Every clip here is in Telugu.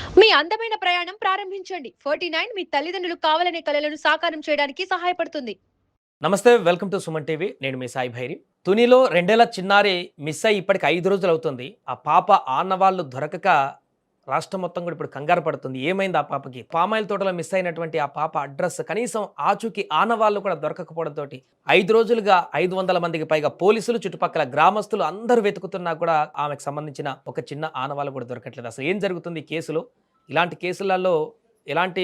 మీ అందమైన ప్రయాణం ప్రారంభించండి. 49 మీ తల్లిదండ్రులు కావాలనే కలలను సాకారం చేయడానికి సహాయపడుతుంది. నమస్తే. Welcome to Suman TV. నేను మీ సాయి భైరి. తునిలో 2 ఏళ్ల చిన్నారి మిస్ అయ్యి ఇప్పటికి 5 రోజులవుతుంది. ఆ పాప ఆనవాళ్లు దొరకక రాష్ట్రం మొత్తం కూడా ఇప్పుడు కంగారు పడుతుంది. ఏమైంది ఆ పాపకి? పామాయిల్ తోటలో మిస్ అయినటువంటి ఆ పాప అడ్రస్ కనీసం ఆచూకీ ఆనవాళ్లు కూడా దొరకకపోవడంతోటి 5 రోజులుగా 500 మందికి పైగా పోలీసులు, చుట్టుపక్కల గ్రామస్తులు అందరూ వెతుకుతున్నా కూడా ఆమెకు సంబంధించిన ఒక చిన్న ఆనవాళ్లు కూడా దొరకట్లేదు. అసలు ఏం జరుగుతుంది ఈ కేసులో? ఇలాంటి కేసులలో ఎలాంటి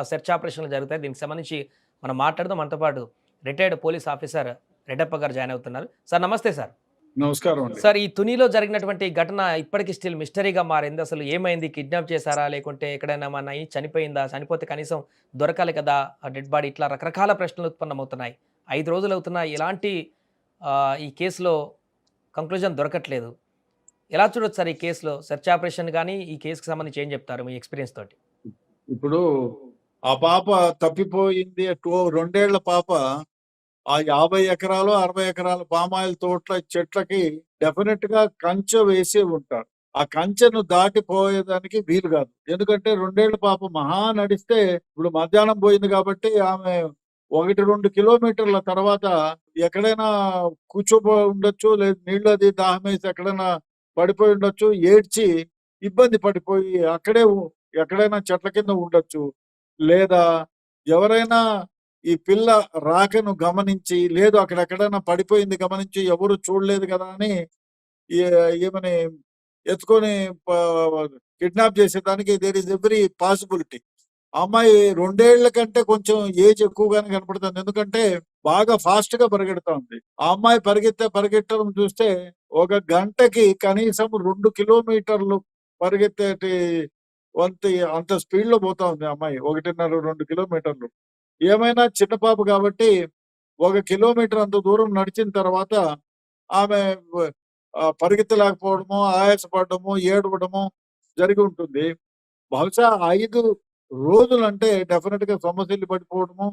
సెర్చ్ ఆపరేషన్లు జరుగుతాయి? దీనికి సంబంధించి మనం మాట్లాడదాం. మనతో పాటు రిటైర్డ్ పోలీస్ ఆఫీసర్ రెడ్డప్ప గారు జాయిన్ అవుతున్నారు. సార్ నమస్తే సార్. నమస్కారం అండి. సార్, ఈ తునిలో జరిగినటువంటి ఘటన ఇప్పటికి స్టిల్ మిస్టరీగా మారింది. అసలు ఏమైంది? కిడ్నాప్ చేశారా? లేకుంటే ఎక్కడైనా ఏమన్నా అయ్యి చనిపోయిందా? చనిపోతే కనీసం దొరకాలి కదా ఆ డెడ్ బాడీ. ఇట్లా రకరకాల ప్రశ్నలు ఉత్పన్నమవుతున్నాయి. 5 రోజులు అవుతున్నా ఎలాంటి ఈ కేసులో కంక్లూజన్ దొరకట్లేదు. ఎలా చూడొచ్చు సార్ ఈ కేసులో సెర్చ్ ఆపరేషన్ గానీ, ఈ కేసుకి సంబంధించి ఏం చెప్తారు మీ ఎక్స్‌పీరియన్స్ తోటి? ఇప్పుడు ఆ పాప తప్పిపోయింది. 2 ఏళ్ల పాప ఆ 50 ఎకరాలు, 60 ఎకరాల పామాయిల్ తోటల చెట్లకి డెఫినెట్‌గా కంచె వేసి ఉంటారు. ఆ కంచెను దాటిపోయేదానికి వీలు కాదు. ఎందుకంటే 2 ఏళ్ల పాప మహా నడిస్తే ఇప్పుడు మధ్యాహ్నం పోయింది కాబట్టి ఆమె 1, 2 కిలోమీటర్ల తర్వాత ఎక్కడైనా కూర్చోబోయి ఉండొచ్చు. లేదు నీళ్ళు అది దాహమేసి ఎక్కడైనా పడిపోయి ఉండొచ్చు. ఏడ్చి ఇబ్బంది పడిపోయి అక్కడే ఎక్కడైనా చెట్ల కింద ఉండొచ్చు. లేదా ఎవరైనా ఈ పిల్ల రాకను గమనించి, లేదు అక్కడెక్కడైనా పడిపోయింది గమనించి ఎవరు చూడలేదు కదా అని ఈమెని ఎత్తుకొని కిడ్నాప్ చేసేదానికి దేర్ ఈస్ ఎవ్రీ పాసిబిలిటీ. ఆ అమ్మాయి 2 ఏళ్ల కంటే కొంచెం ఏజ్ ఎక్కువగానే కనపడుతుంది. ఎందుకంటే బాగా ఫాస్ట్ గా పరిగెడతా ఉంది. ఆ అమ్మాయి పరిగెట్టడం చూస్తే ఒక గంటకి కనీసం 2 కిలోమీటర్లు పరిగెత్తేటి అంత స్పీడ్ లో పోతా ఉంది ఆ అమ్మాయి. 1.5, 2 కిలోమీటర్లు. ఏమైనా చిన్న పాప కాబట్టి 1 కిలోమీటర్ అంత దూరం నడిచిన తర్వాత ఆమె పరిగెత్తలేకపోవడము, ఆయాసపడడము, ఏడవడము జరిగి ఉంటుంది. బహుశా 5 రోజులంటే డెఫినెట్‌గా సొమ్మసిల్లి పడిపోవడము,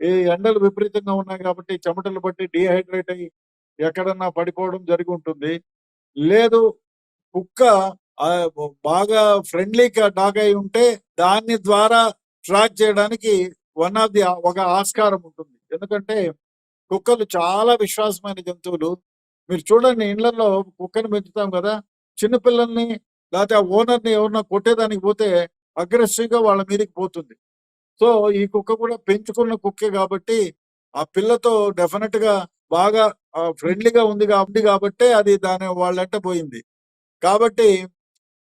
ఈ ఎండలు విపరీతంగా ఉన్నాయి కాబట్టి చెమటలు పట్టి డీహైడ్రేట్ అయ్యి ఎక్కడన్నా పడిపోవడం జరిగి ఉంటుంది. లేదు కుక్క బాగా ఫ్రెండ్లీగా డాగ్ అయి ఉంటే దాని ద్వారా ట్రాక్ చేయడానికి ఒక ఆస్కారం ఉంటుంది. ఎందుకంటే కుక్కలు చాలా విశ్వాసమైన జంతువులు. మీరు చూడండి, ఇళ్లలో కుక్కని పెంచుతాం కదా, చిన్న పిల్లల్ని లేకపోతే ఆ ఓనర్‌ని ఎవరన్నా కొట్టేదానికి పోతే అగ్రెసివ్‌గా వాళ్ళ మీదకి పోతుంది. సో, ఈ కుక్క కూడా పెంచుకున్న కుక్కే కాబట్టి ఆ పిల్లతో డెఫినిట్‌గా బాగా ఫ్రెండ్లీగా ఉంది కాబట్టే అది వాళ్ళెంట పోయింది. కాబట్టి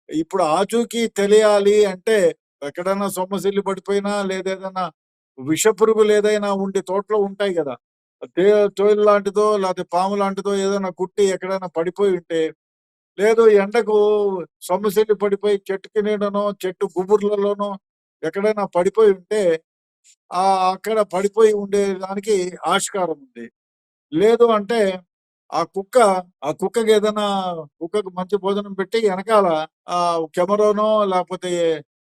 ఇప్పుడు ఆచూకీ తెలియాలి అంటే ఎక్కడైనా సొమ్మసిల్లి పడిపోయినా లేదేదన్నా విషపురుగులు ఏదైనా ఉండి తోటలో ఉంటాయి కదా, తోలు లాంటిదో లేకపోతే పాము లాంటిదో ఏదైనా కుట్టి ఎక్కడైనా పడిపోయి ఉంటే, లేదు ఎండకు సొమ్మసిల్లి పడిపోయి చెట్టు నీడనో చెట్టు గుబుర్లలోనో ఎక్కడైనా పడిపోయి ఉంటే అక్కడ పడిపోయి ఉండేదానికి ఆస్కారం ఉంది. లేదు అంటే ఆ కుక్కకి ఏదైనా కుక్కకు మంచి భోజనం పెట్టి వెనకాల కెమెరానో లేకపోతే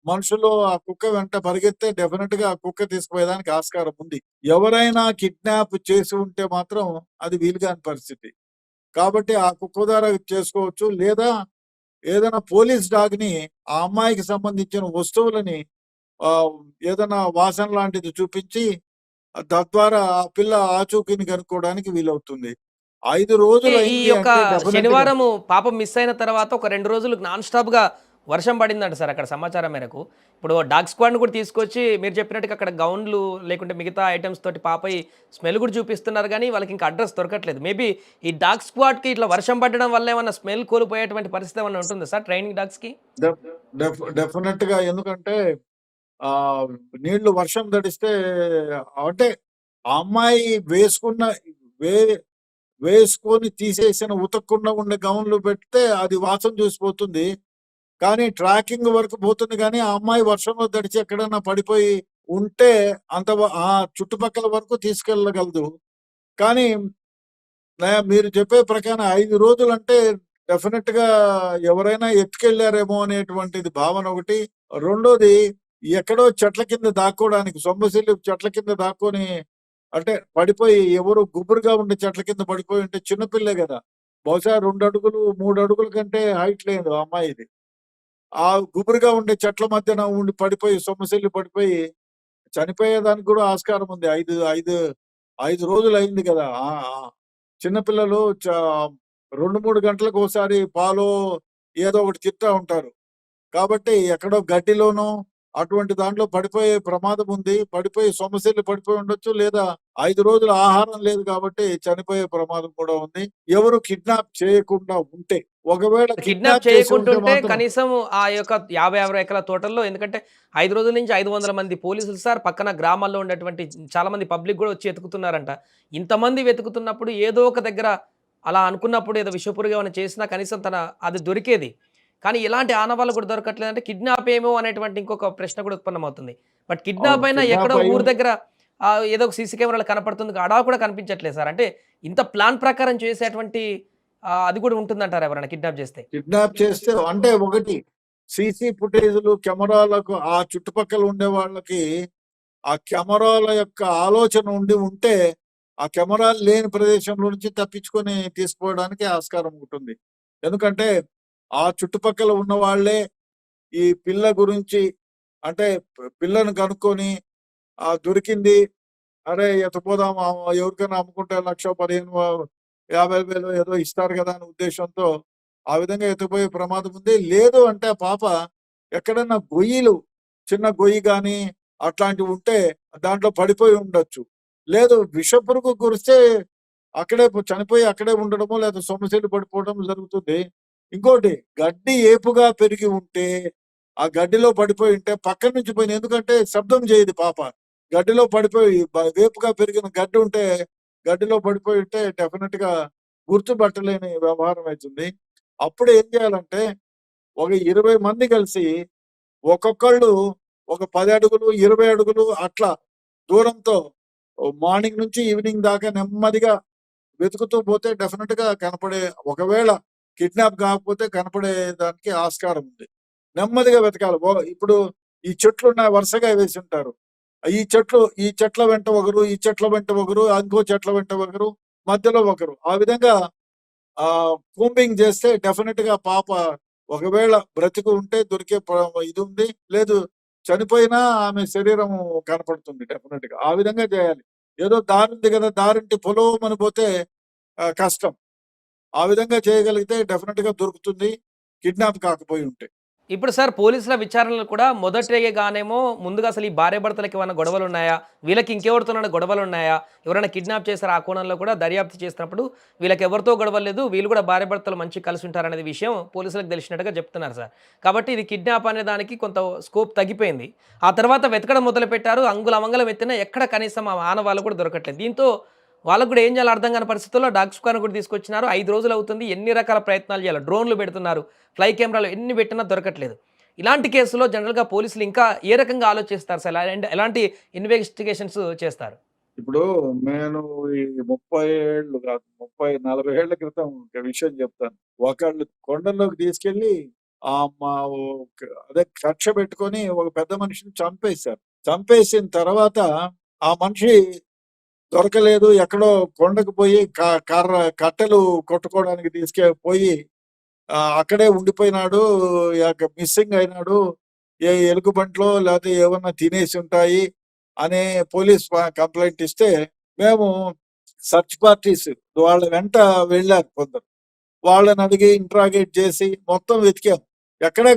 మనుషులు ఆ కుక్క వెంట పరిగెత్తే డెఫినెట్‌గా ఆ కుక్క తీసుకుపోయేదానికి ఆస్కారం ఉంది. ఎవరైనా కిడ్నాప్ చేసి ఉంటే మాత్రం అది వీలుగాని పరిస్థితి. కాబట్టి ఆ కుక్క ద్వారా చేసుకోవచ్చు. లేదా ఏదైనా పోలీస్ డాగ్‌ని ఆ అమ్మాయికి సంబంధించిన వస్తువులని ఆహ్, ఏదైనా వాసన లాంటిది చూపించి తద్వారా ఆ పిల్ల ఆచూకీని కనుక్కోవడానికి వీలవుతుంది. 5 అంటే రోజులు ఈ అయింది యొక్క అంటే డెఫినెట్‌గా శనివారము పాప మిస్ అయిన తర్వాత ఒక 2 రోజులు నాన్ స్టాప్‌గా వర్షం పడిందంట సార్ అక్కడ సమాచారం మేరకు. ఇప్పుడు డాగ్ స్క్వాడ్‌ని కూడా తీసుకొచ్చి మీరు చెప్పినట్టుగా అక్కడ గౌన్‌లు లేకుంటే మిగతా ఐటెమ్స్ తోటి పాపయి స్మెల్ కూడా చూపిస్తున్నారు గానీ, వాళ్ళకి ఇంకా అడ్రెస్ దొరకట్లేదు. మేబీ ఈ డాగ్ స్క్వాడ్‌కి ఇట్లా వర్షం పడడం వల్ల ఏమన్నా స్మెల్ కోల్పోయేటువంటి పరిస్థితి ఏమన్నా ఉంటుందా సార్ ట్రైనింగ్ డాగ్స్‌కి? డెఫ్ డెఫ్ డెఫినెట్‌గా. ఎందుకంటే ఆహ్, నీళ్లు వర్షం తడిస్తే అంటే ఆ అమ్మాయి వే వేసుకొని తీసేసిన ఉతకకుండా ఉండే గౌన్‌లు పెడితే అది వాసన చూసిపోతుంది. కానీ ట్రాకింగ్ వరకు పోతుంది గానీ, ఆ అమ్మాయి వర్షంలో తడిచి ఎక్కడన్నా పడిపోయి ఉంటే ఆ చుట్టుపక్కల వరకు తీసుకెళ్ళగలదు. కానీ మీరు చెప్పే ప్రకారం 5 రోజులంటే డెఫినెట్‌గా ఎవరైనా ఎత్తుకెళ్లారేమో అనేటువంటిది భావన ఒకటి. రెండోది ఎక్కడో చెట్ల కింద దాక్కోవడానికి సొమ్మసిల్లి చెట్ల కింద దాక్కొని అంటే పడిపోయి ఎవరో గుబురుగా ఉండే చెట్ల కింద పడిపోయి ఉంటే చిన్న పిల్లే గదా! బహుశా 2 అడుగులు, 3 అడుగుల కంటే హైట్ లేదు ఆ అమ్మాయిది. ఆ గుబురుగా ఉండే చెట్ల మధ్యన ఉండి పడిపోయి సొమ్మసిల్లి పడిపోయి చనిపోయేదానికి కూడా ఆస్కారం ఉంది. 5 రోజులు అయింది కదా! చిన్నపిల్లలు 2, 3 గంటలకు ఒకసారి పాలో ఏదో ఒకటి తింటా ఉంటారు. కాబట్టి ఎక్కడో గడ్డిలోనో అటువంటి దాంట్లో పడిపోయే ప్రమాదం ఉంది. పడిపోయి సొమ్మసిల్లి పడిపోయి ఉండొచ్చు. లేదా 5 రోజులు ఆహారం లేదు కాబట్టి చనిపోయే ప్రమాదం కూడా ఉంది. ఎవరు కిడ్నాప్ చేయకుండా ఉంటే. ఒకవేళ కిడ్నాప్ కిడ్నాప్ చేసి ఉంటే చేయకుంటుంటే మాత్రం కనీసం ఆ యొక్క 50, 60 ఎకరాల తోటల్లో ఎందుకంటే 5 రోజుల నుంచి 500 మంది పోలీసులు సార్ పక్కన గ్రామాల్లో ఉండేటువంటి చాలా మంది పబ్లిక్ గూడా వచ్చి వెతుకుతున్నారంట. ఇంతమంది వెతుకుతున్నప్పుడు ఏదో ఒక దగ్గర అలా అనుకున్నప్పుడు ఏదో విషపురుగు ఏమైనా చేసినా కనీసం అది దొరికేది. కానీ ఇలాంటి ఆనవాళ్ళు కూడా దొరకట్లేదంటే కిడ్నాప్ ఏమో అనేటువంటి ఇంకొక ప్రశ్న కూడా ఉత్పన్నమవుతుంది. బట్ అవును. కిడ్నాప్ అయినా ఎక్కడో కిడ్నాప్ అయ్యి ఊరు దగ్గర ఏదో ఒక సీసీ కెమెరాలో కనపడుతుంది. అడా కూడా కనిపించట్లేదు సార్. అంటే ఇంత ప్లాన్ ప్రకారం చేసేటువంటి అది కూడా ఉంటుందంటారా ఎవరైనా కిడ్నాప్ చేస్తే? కిడ్నాప్ చేస్తే అంటే ఒకటి సీసీ ఫుటేజ్‌లు, కెమెరాలకు ఆ చుట్టుపక్కల ఉండే వాళ్ళకి ఆ కెమెరాల యొక్క ఆలోచన ఉంటే, ఆ కెమెరాలు లేని ప్రదేశంలో నుంచి తప్పించుకొని తీసుకుపోవడానికి ఆస్కారం ఉంటుంది. ఎందుకంటే, ఆ చుట్టుపక్కల ఉన్న వాళ్ళే ఈ పిల్ల గురించి అంటే పిల్లను కనుక్కొని దొరికింది. అరే! ఎత్తుకుపోదాం ఎవరికైనా అమ్ముకుంటే 1,00,000, 15,000, 50,000 ఏదో ఇస్తారు కదా! అనే ఉద్దేశంతో ఆ విధంగా ఎత్తుకుపోయే ప్రమాదం ఉంది. లేదు అంటే ఆ పాప ఎక్కడన్నా చిన్న గొయ్యి గాని అట్లాంటివి ఉంటే దాంట్లో పడిపోయి ఉండొచ్చు. లేదు విషపురుగు కురిస్తే అక్కడే చనిపోయి అక్కడే ఉండడమో లేదా సొమ్మసిల్లి పడిపోవడం జరుగుతుంది. ఇంకోటి గడ్డి ఏపుగా పెరిగి ఉంటే, ఆ గడ్డిలో పడిపోయి ఉంటే పక్కన నుంచి పోయింది. ఎందుకంటే శబ్దం చేయదు పాప. గడ్డిలో పడిపోయి వేపుగా పెరిగిన గడ్డి ఉంటే, గడ్డిలో పడిపోయి ఉంటే డెఫినిట్‌గా గుర్తుపట్టలేని వ్యవహారం అయితుంది. అప్పుడు ఏం చేయాలంటే, ఒక 20 మంది కలిసి ఒక్కొక్కళ్ళు ఒక 10 అడుగులు, 20 అడుగులు అట్లా దూరంతో మార్నింగ్ నుంచి ఈవినింగ్ దాకా నెమ్మదిగా వెతుకుతూ పోతే డెఫినిట్‌గా ఒకవేళ కిడ్నాప్ కాకపోతే కనపడే దానికి ఆస్కారం ఉంది. నెమ్మదిగా వెతకాలి. ఇప్పుడు ఈ చెట్లున్నాయి వరుసగా వేసుంటారు. ఈ చెట్ల వెంట ఒకరు, ఈ చెట్ల వెంట ఒకరు, ఇంకో చెట్ల వెంట ఒకరు, మధ్యలో ఒకరు. ఆ విధంగా కూంబింగ్ చేస్తే డెఫినిట్‌గా పాప ఒకవేళ బ్రతికి ఉంటే దొరికే ఇది ఉంది. లేదు చనిపోయినా ఆమె శరీరం కనపడుతుంది డెఫినిట్‌గా. ఆ విధంగా చేయాలి. ఏదో దారుంది కదా! దారింటి పొలోమని పోతే కష్టం. ఆ విధంగా చేయగలిగితే డెఫినిట్‌గా దొరుకుతుంది. కిడ్నాప్ కాకపోయి ఉంటే. ఇప్పుడు సార్ పోలీసుల విచారణలు కూడా మొదటగానేమో ముందుగా అసలు ఈ భార్యాభర్తలకి ఏమైనా గొడవలున్నాయా? వీళ్ళకి ఇంకెవరితోనైనా గొడవలున్నాయా? ఎవరైనా కిడ్నాప్ చేశారా? ఆ కోణంలో కూడా దర్యాప్తు చేసినప్పుడు వీళ్ళకి ఎవరితో గొడవలు లేదు. వీళ్ళు కూడా భార్యాభర్తలు మంచిగా కలిసి ఉంటారనే విషయం పోలీసులకు తెలిసినట్టుగా చెప్తున్నారు సార్. కాబట్టి ఇది కిడ్నాప్ అనే దానికి కొంత స్కోప్ తగ్గిపోయింది. ఆ తర్వాత వెతకడం మొదలుపెట్టారు. అంగుళమంగళం వెతికినా ఎక్కడ కనీసం ఆ ఆనవాళ్ళు కూడా దొరకట్లేదు. దీంతో వాళ్ళకి కూడా ఏం చేయాలో అర్థం కాని పరిస్థితుల్లో డాగ్ స్క్వాడ్‌ని కూడా తీసుకొచ్చినారు. 5 రోజులు అవుతుంది. ఎన్ని రకాల ప్రయత్నాలు చేయాలో డ్రోన్‌లు పెడుతున్నారు. ఫ్లై కెమెరాలు ఎన్ని పెట్టినా దొరకట్లేదు. ఇలాంటి కేసులో జనరల్‌గా పోలీసులు ఇంకా ఏ రకంగా ఆలోచిస్తారు సార్? ఎలాంటి ఇన్వెస్టిగేషన్స్ చేస్తారు? ఇప్పుడు నేను ఈ 30 ఏళ్ళు కాదు 30, 40 ఏళ్ల క్రితం ఒక విషయం చెప్తాను. ఒకళ్ళు కొండల్లోకి తీసుకెళ్ళి మా అదే కక్ష పెట్టుకొని ఒక పెద్ద మనిషిని చంపేశారు. చంపేసిన తర్వాత ఆ మనిషి దొరకలేదు. ఎక్కడో కొండకు పోయి కట్టెలు కొట్టుకోవడానికి పోయి అక్కడే ఉండిపోయినాడు. మిస్సింగ్ అయినాడు. ఏ ఎలుగుబంట్లో లేకపోతే ఏమన్నా తినేసి ఉంటాయి అనే పోలీస్ కంప్లైంట్ ఇస్తే మేము సెర్చ్ పార్టీస్ వాళ్ళ వెంట వెళ్ళారు కొందరు. వాళ్ళని అడిగి ఇంట్రాగేట్ చేసి మొత్తం వెతికాం. ఎక్కడా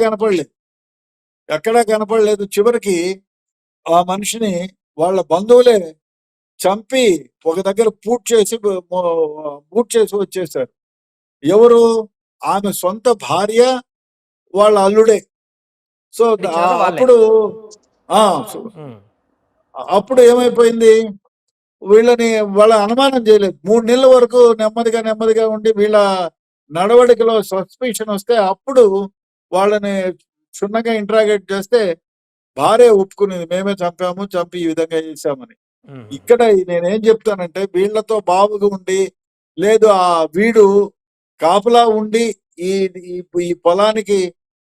కనపడలేదు. చివరికి ఆ మనిషిని వాళ్ళ బంధువులే చంపి ఒక దగ్గర పూట్ చేసి వచ్చేసారు. ఎవరు? ఆమె సొంత భార్య, వాళ్ళ అల్లుడే. సో ఇచ్చారు వాళ్ళే. అప్పుడు అప్పుడు ఏమైపోయింది? వీళ్ళని వాళ్ళ అనుమానం చేయలేదు. 3 నెలల వరకు నెమ్మదిగా ఉండి వీళ్ళ నడవడికలో సస్పిషన్ వస్తే అప్పుడు వాళ్ళని క్షుణ్ణంగా ఇంట్రాగేట్ చేస్తే భార్య ఒప్పుకునేది. మేమే చంపి ఈ విధంగా చేశామని. ఇక్కడ నేనేం చెప్తానంటే వీళ్ళతో బావుగా ఉండి లేదు వీడు కాపలా ఉండి ఈ పొలానికి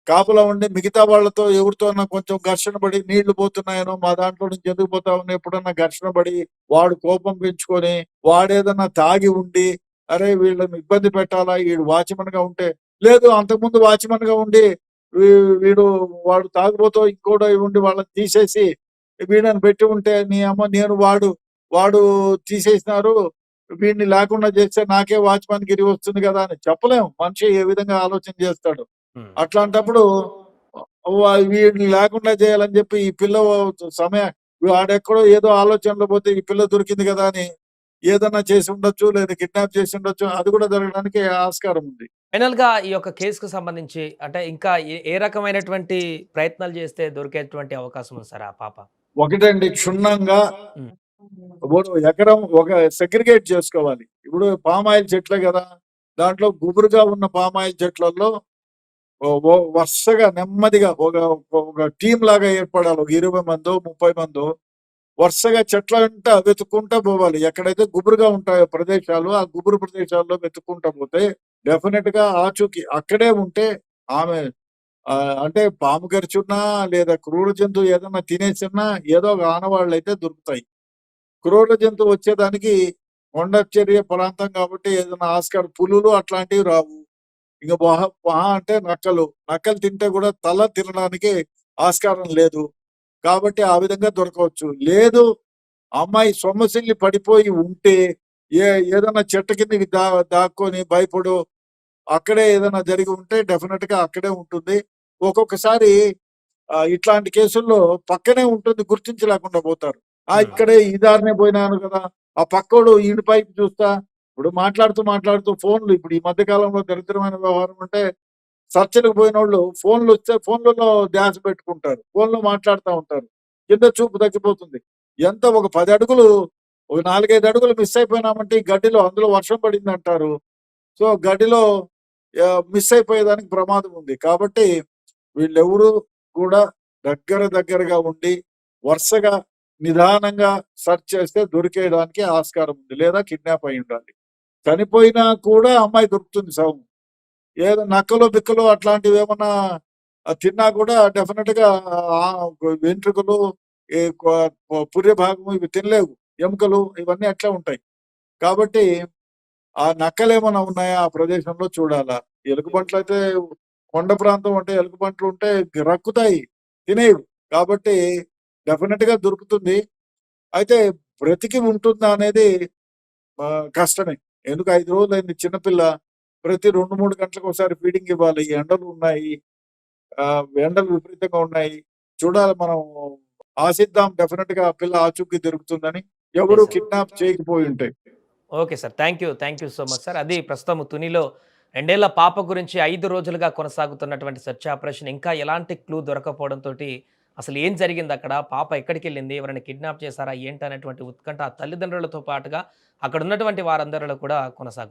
కాపలా ఉండి మిగతా వాళ్ళతో ఎవరితోన్నా కొంచెం ఘర్షణ పడి నీళ్లు పోతున్నాయనో మా దాంట్లో నుంచి ఎందుకు పోతా ఉన్నాయి ఎప్పుడన్నా ఘర్షణ పడి వాడు కోపం పెంచుకొని వాడేదన్నా తాగి ఉండి అరే వీళ్ళని ఇబ్బంది పెట్టాలా వీడు వాచ్మన్ గా ఉంటే లేదు అంతకుముందు వాచ్మన్ గా ఉండి వీడు వాడు తాగుబోతో ఇంకోటో ఉండి వాళ్ళని తీసేసి వీడని పెట్టి ఉంటే నీ అమ్మ నేను వాడు తీసేసినారు వీడిని లేకుండా చేస్తే నాకే వాచ్‌మెన్ గిరి వస్తుంది కదా అని చెప్పలేం. మనిషి ఏ విధంగా ఆలోచన చేస్తాడు. ఉమ్. అట్లాంటప్పుడు వీడిని లేకుండా చేయాలని చెప్పి ఈ పిల్ల వాడెక్కడో ఏదో ఆలోచనలో పోతే ఈ పిల్ల దొరికింది కదా అని ఏదన్నా చేసి ఉండొచ్చు, లేదా కిడ్నాప్ చేసి ఉండొచ్చు. అది కూడా జరగడానికి ఆస్కారం ఉంది. ఫైనల్ గా ఈ యొక్క కేసుకు సంబంధించి అంటే ఇంకా ఏ రకమైనటువంటి ప్రయత్నాలు చేస్తే దొరికేటువంటి అవకాశం ఉంది సార్ ఆ పాప? ఒకటండి, క్షుణ్ణంగా ఉమ్. ఎకరం ఒక సెగ్రిగేట్ చేసుకోవాలి. ఇప్పుడు పామాయిల్ చెట్లే కదా, దాంట్లో గుబురుగా ఉన్న పామాయిల్ చెట్లలో వరుసగా నెమ్మదిగా ఒక టీం లాగా ఏర్పడాలి. ఒక 20 మందో 30 మందో వరుసగా చెట్ల వెంట వెతుక్కుంటా పోవాలి. ఎక్కడైతే గుబురుగా ఉంటాయో ప్రదేశాలు, ఆ గుబురు ప్రదేశాల్లో వెతుక్కుంటా పోతే డెఫినెట్ గా ఆచూకీ అక్కడే ఉంటే ఆమె అంటే పాము గరిచున్నా లేదా క్రూర జంతువు ఏదన్నా తినేసినా ఏదో ఒక ఆనవాళ్ళు అయితే దొరుకుతాయి. క్రూర జంతువు వచ్చేదానికి కొండచర్య ప్రాంతం కాబట్టి ఏదైనా ఆస్కారం, పులులు అట్లాంటివి రావు. ఇంకా మహా అంటే నక్కలు తింటే కూడా తల తినడానికి ఆస్కారం లేదు. కాబట్టి ఆ విధంగా దొరకవచ్చు. లేదు అమ్మాయి సొమ్మసిల్లి పడిపోయి ఉంటే ఏదైనా చెట్టు కిందకి దాక్కొని భయపడు అక్కడే ఏదైనా జరిగి ఉంటే డెఫినెట్ గా అక్కడే ఉంటుంది. ఒక్కొక్కసారి ఇట్లాంటి కేసుల్లో పక్కనే ఉంటుంది, గుర్తించలేకుండా పోతారు. ఇక్కడే ఈ దారినే పోయినాను కదా, ఆ పక్కోడు ఈయన పైపు చూస్తా. ఇప్పుడు మాట్లాడుతూ ఫోన్లు, ఇప్పుడు ఈ మధ్య కాలంలో దరిద్రమైన వ్యవహారం అంటే చర్చలకు పోయిన వాళ్ళు ఫోన్లు వస్తే ఫోన్లలో ధ్యాస పెట్టుకుంటారు, ఫోన్లో మాట్లాడుతూ ఉంటారు. కింద చూపు తగ్గిపోతుంది. ఎంత ఒక 10 అడుగులు, ఒక 4-5 అడుగులు మిస్ అయిపోయినామంటే ఈ గడ్డిలో, అందులో వర్షం పడింది అంటారు. సో గడ్డిలో మిస్ అయిపోయేదానికి ప్రమాదం ఉంది. కాబట్టి వీళ్ళెవరూ కూడా దగ్గరగా ఉండి వరుసగా నిదానంగా సెర్చ్ చేస్తే దొరికేయడానికి ఆస్కారం ఉంది. లేదా కిడ్నాప్ అయి ఉండాలి. చనిపోయినా కూడా అమ్మాయి దొరుకుతుంది శవం. ఏదో నక్కలు బిక్కలు అట్లాంటివి ఏమన్నా తిన్నా కూడా డెఫినెట్ గా వెంట్రుకలు, పుర్రె భాగము ఇవి తినలేవు. ఎముకలు ఇవన్నీ అట్లా ఉంటాయి. కాబట్టి ఆ నక్కలు ఏమైనా ఉన్నాయా ఆ ప్రదేశంలో చూడాలా. ఎలుగుబంట్లు అయితే కొండ ప్రాంతం అంటే ఎలుగుబంట్లు ఉంటే రక్కుతాయి, తినేవి. కాబట్టి డెఫినెట్ గా దొరుకుతుంది. అయితే బ్రతికి ఉంటుందా అనేది కష్టమే. ఎందుకు 5 రోజులైంది చిన్నపిల్ల. ప్రతి 2-3 గంటలకు ఒకసారి ఫీడింగ్ ఇవ్వాలి. ఎండలు ఉన్నాయి, ఎండలు విపరీతంగా ఉన్నాయి. చూడాలి, మనం ఆశిద్దాం డెఫినెట్ గా ఆ పిల్ల ఆచూకీ దొరుకుతుందని. ఎవరు Yes, sir. కిడ్నాప్ చేయకపోయి ఉంటాయి. Okay sir. Thank you so much sir. అది ప్రస్తుతం తునిలో 2 ఏళ్ల పాప గురించి 5 రోజులుగా కొనసాగుతున్నటువంటి సెర్చ్ ఆపరేషన్ ఇంకా ఎలాంటి క్లూ దొరకపోవడంతోటి అసలు ఏం జరిగిందక్కడ? పాప ఎక్కడికెళ్ళింది? ఎవరైనా కిడ్నాప్ చేశారా? ఏంటనేటువంటి ఉత్కంఠ ఆ తల్లిదండ్రులతో పాటుగా అక్కడ ఉన్నటువంటి వారందరిలో కూడా కొనసాగుతుంది.